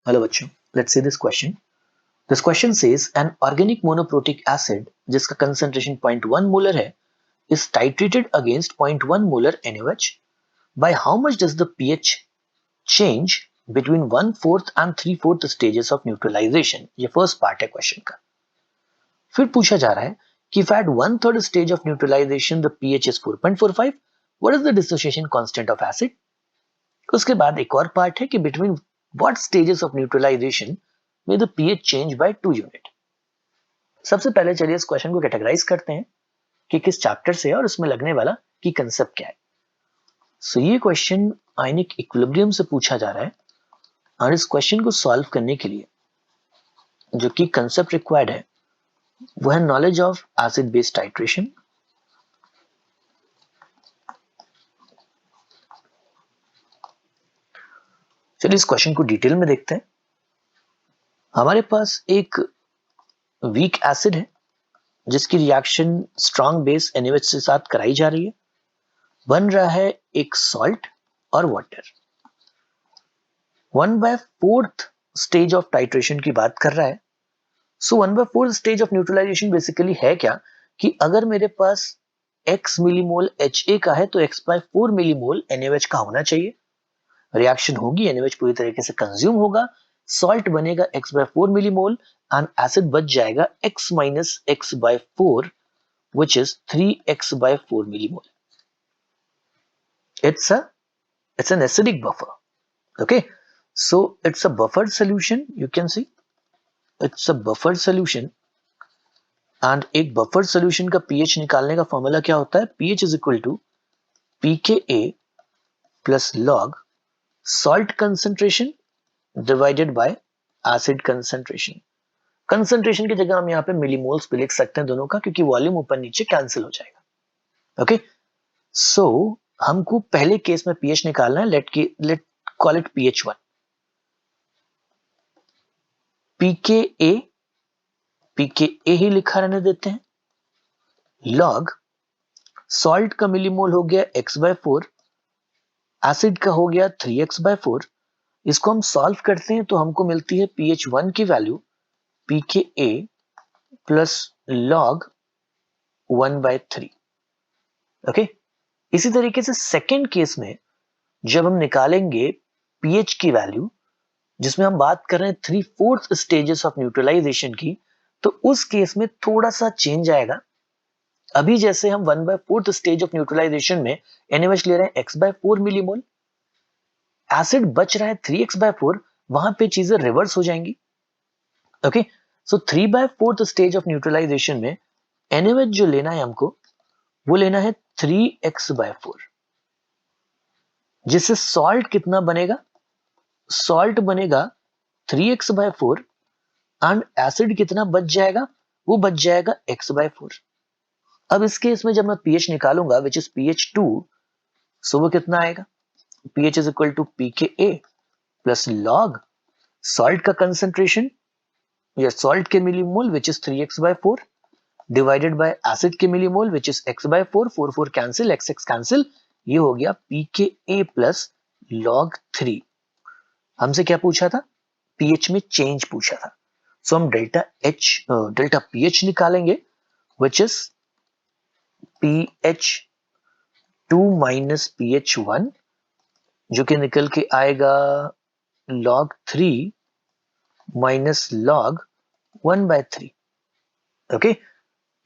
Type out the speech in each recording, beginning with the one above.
Hello बच्चों, let's see this question. This question says an organic monoprotic acid जिसका concentration 0.1 molar है is titrated against 0.1 molar NaOH. By how much does the pH change between 1/4 and 3/4 stages of neutralization? ये first part है question का. फिर पूछा जा रहा है कि if at 1/3 stage of neutralization the pH is 4.45, what is the dissociation constant of acid? उसके बाद एक और पार्ट है कि between what stages of neutralization may the pH change by 2 unit. सबसे पहले चलिए इस क्वेश्चन को कैटेगराइज करते हैं कि किस चैप्टर से है और उसमें लगने वाला की कंसेप्ट क्या है. सो ये क्वेश्चन आयनिक इक्विलिब्रियम से पूछा जा रहा है और इस क्वेश्चन को सॉल्व करने के लिए जो कि कंसेप्ट रिक्वायर्ड है वो है knowledge of acid base titration. चलिए इस क्वेश्चन को डिटेल में देखते हैं. हमारे पास एक वीक एसिड है जिसकी रिएक्शन स्ट्रॉन्ग बेस NaOH के साथ कराई जा रही है. बन रहा है एक सॉल्ट और वाटर. 1/4 स्टेज ऑफ टाइट्रेशन की बात कर रहा है. सो 1/4 स्टेज ऑफ न्यूट्रलाइजेशन बेसिकली है क्या कि अगर मेरे पास x मिलीमोल Ha का है तो x/4 मिलीमोल NaOH का होना चाहिए. रिएक्शन होगी, NaOH पूरी तरीके से कंज्यूम होगा, सॉल्ट बनेगा x/4 मिलीमोल एंड एसिड बच जाएगा x minus x/4 which is 3x/4 millimole. It's an acidic buffer. Okay, so it's a buffered solution. You can see it's a buffered solution. And एक buffered solution का pH निकालने का formula क्या होता है? pH is equal to pKa plus log salt concentration divided by acid concentration. Concentration की जगह हम यहाँ पे मिलीमोल्स पे लिख सकते हैं दोनों का, क्योंकि वॉल्यूम ऊपर नीचे कैंसिल हो जाएगा. ओके, सो हमको पहले केस में pH निकालना है. Let call it pH1. pKa ही लिखा रहने देते हैं. लॉग सॉल्ट का मिलीमोल हो गया x/4, एसिड का हो गया 3x/4. इसको हम सॉल्व करते हैं तो हमको मिलती है pH1 की value pKa plus log 1/3. Okay, इसी तरीके से सेकेंड केस में जब हम निकालेंगे pH की वैल्यू, जिसमें हम बात कर रहे हैं 3/4 स्टेजेस ऑफ न्यूट्रलाइजेशन की, तो उस केस में थोड़ा सा चेंज आएगा. अभी जैसे हम 1/4 स्टेज ऑफ न्यूट्रलाइजेशन में NaOH ले रहे हैं x/4 मिलीमोल, एसिड बच रहा है 3x/4, वहां पे चीजें रिवर्स हो जाएंगी. Okay, so 3/4 stage of neutralization में NaOH जो लेना है हमको, वो लेना है 3x/4, जिससे सॉल्ट कितना बनेगा? सॉल्ट बनेगा 3x/4 एंड एसिड कितना बच जाएगा? वो बच जाएगा x/4. अब इस केस में जब मैं pH निकालूंगा विच इज pH2, सो वो कितना आएगा? pH is equal to pKa plus log salt का कंसंट्रेशन या सॉल्ट के millimole which is 3x/4 divided by acid के millimole which is x/4. 4 cancel, x cancel, ये हो गया pKa प्लस log 3. हमसे क्या पूछा था? pH में चेंज पूछा था. सो हम डेल्टा pH निकालेंगे which is pH2 minus pH1, जो कि निकल के आएगा log 3 minus log 1/3. Okay,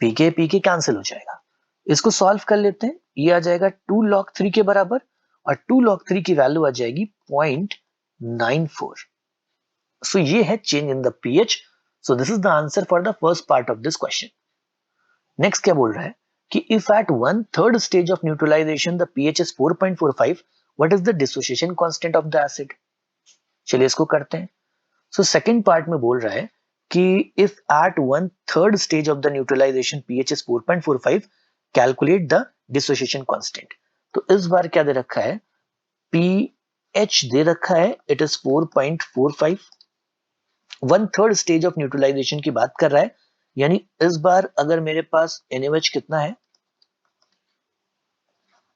pK cancel हो जाएगा. इसको सॉल्व कर लेते हैं. ये आ जाएगा 2 log 3 के बराबर और 2 log 3 की वैल्यू आ जाएगी 0.94. सो ये है change in the pH. So this is the answer for the first part of this question. Next क्या बोल रहा है कि if at 1/3 stage of neutralization the pH is 4.45, what is the dissociation constant of the acid? चलिए इसको करते हैं. So second part में बोल रहा है कि if at 1/3 stage of the neutralization pH is 4.45, calculate the dissociation constant. तो इस बार क्या दे रखा है? pH दे रखा है, it is 4.45. 1/3 stage of neutralization की बात कर रहा है, यानी इस बार अगर मेरे पास NaOH कितना है?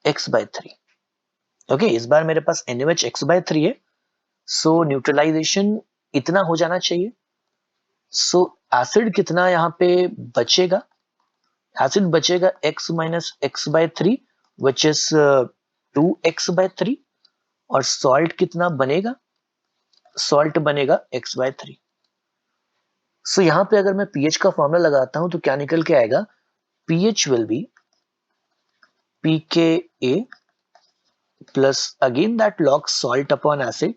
x/3. ओके, इस बार मेरे पास NaOH x/3 है. सो न्यूट्रलाइजेशन इतना हो जाना चाहिए। सो एसिड कितना यहाँ पे बचेगा, एसिड बचेगा x minus x by three which is 2x/3 और सॉल्ट कितना बनेगा, सॉल्ट बनेगा x बाय थ्री। सो यहां पे अगर मैं pH का फॉर्मूला लगाता हूं तो क्या निकल के आएगा, pH will be pKa plus again that log salt upon acid,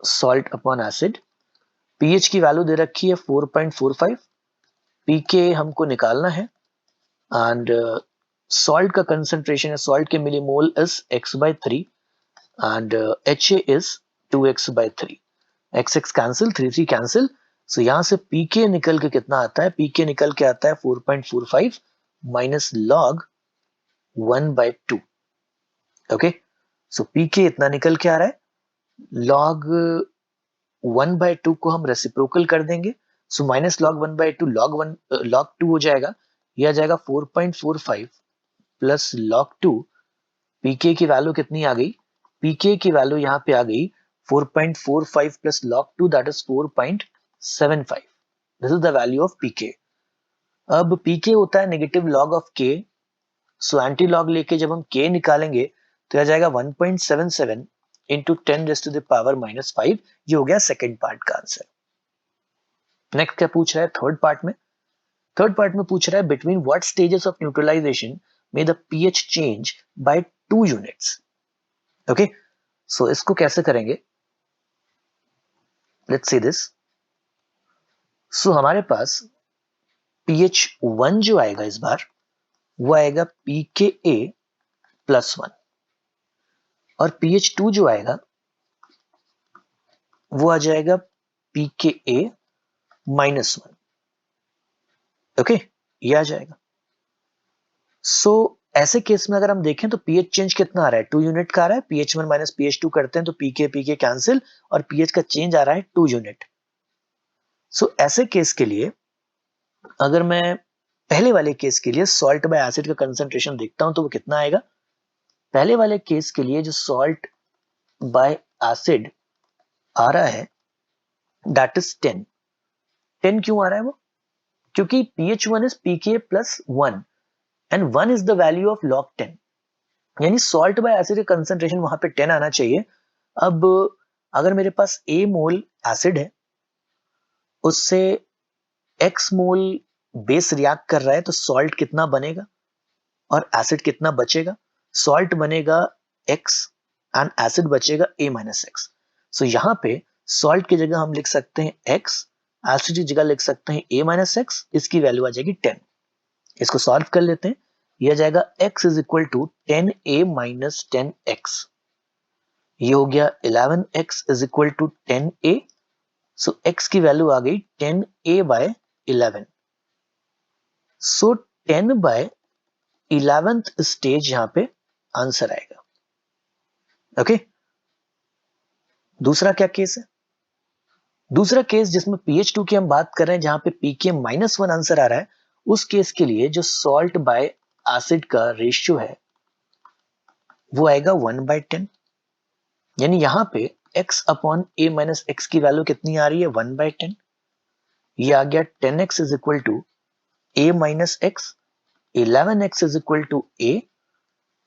salt upon acid। pH की वैल्यू दे रखी है 4.45, pK हमको निकालना है एंड सॉल्ट का कंसंट्रेशन है, सॉल्ट के millimole is x/3 and HA is 2x/3। x cancel, 3 cancel. So यहां से pK निकल के कितना आता है, pK निकल के आता है 4.45 माइनस लॉग 1/2। ओके, सो pK इतना निकल के आ रहा है, लॉग 1/2 को हम रेसिप्रोकल कर देंगे, सो माइनस लॉग 1/2 लॉग 2 हो जाएगा, यह आ जाएगा 4.45 प्लस लॉग 2। pK की वैल्यू कितनी आ गई, pK की वैल्यू यहाँ पे आ गई 4.45 plus log 2 that is 4.75। This is the value of pK। अब pK होता है negative log of k, so anti log लेके जब हम k निकालेंगे तो आ जाएगा 1.77 इंटू 10⁻⁻⁵। ये हो गया सेकेंड पार्ट का आंसर। नेक्स्ट क्या पूछ रहा है थर्ड पार्ट में, थर्ड पार्ट में पूछ रहा है between what stages of neutralization में the pH change by 2 units. Okay, so इसको कैसे करेंगे, लेट्स सी दिस। सो हमारे पास pH 1 जो आएगा इस बार वो आएगा pKa प्लस 1 और pH 2 जो आएगा वो आ जाएगा pKa माइनस 1। ओके, ये आ जाएगा। सो ऐसे केस में अगर हम देखें तो pH चेंज कितना आ रहा है, 2 यूनिट का आ रहा है। pH 1 माइनस pH 2 करते हैं तो pK कैंसिल और pH का चेंज आ रहा है 2 यूनिट। सो ऐसे केस के लिए अगर मैं पहले वाले केस के लिए सॉल्ट बाय एसिड का कंसंट्रेशन देखता हूं तो वो कितना आएगा, पहले वाले केस के लिए जो सॉल्ट बाय एसिड आ रहा है दैट इज 10। 10 क्यों आ रहा है वो, क्योंकि pH 1 is pK plus 1 and 1 is the value of log 10, यानी सॉल्ट बाय एसिड का कंसंट्रेशन वहां पे 10 आना चाहिए। अब अगर मेरे पास A मोल एसिड है उससे X मोल बेस रिएक्ट कर रहा है तो सॉल्ट कितना बनेगा और एसिड कितना बचेगा, सॉल्ट बनेगा x एंड एसिड बचेगा a माइनस एक्स। सो यहाँ पे सॉल्ट की जगह हम लिख सकते हैं x, एसिड की जगह लिख सकते हैं a माइनस एक्स, इसकी वैल्यू आ जाएगी 10। इसको सॉल्व कर लेते हैं, यह आ जाएगा x is equal to 10a minus 10x, ये हो गया 11x is equal to 10a। So x की वैल्यू आ गई 10a बाय 11। सो 10 बाय 11th स्टेज यहां पे आंसर आएगा। ओके, दूसरा क्या केस है, दूसरा केस जिसमें pH 2 की हम बात कर रहे हैं जहां पे pK माइनस 1 आंसर आ रहा है, उस केस के लिए जो सॉल्ट बाय एसिड का रेशियो है वो आएगा 1/10, यानी यहां पे x upon a minus x की वैल्यू कितनी आ रही है 1/10। ये आ गया 10x is equal to a minus x, 11x is equal to a।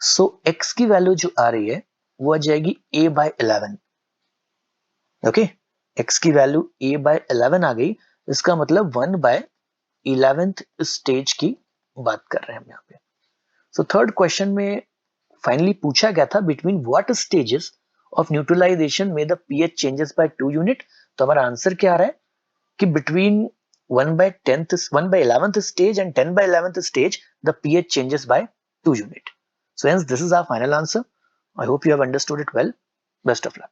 So x की वैल्यू जो आ रही है वो आ जाएगी a बाय 11। ओके, x की वैल्यू a बाय 11 आ गई, इसका मतलब 1/11th स्टेज की बात कर रहे हैं हम यहाँ पे। सो थर्ड क्वेश्चन में फाइनली पूछा गया था between what stages of neutralization में the pH changes by 2 unit. तो हमारा आंसर क्या आ रहा है कि between 1/11th stage and 10/11th stage the pH changes by 2 unit. So hence this is our final answer. I hope you have understood it well. Best of luck.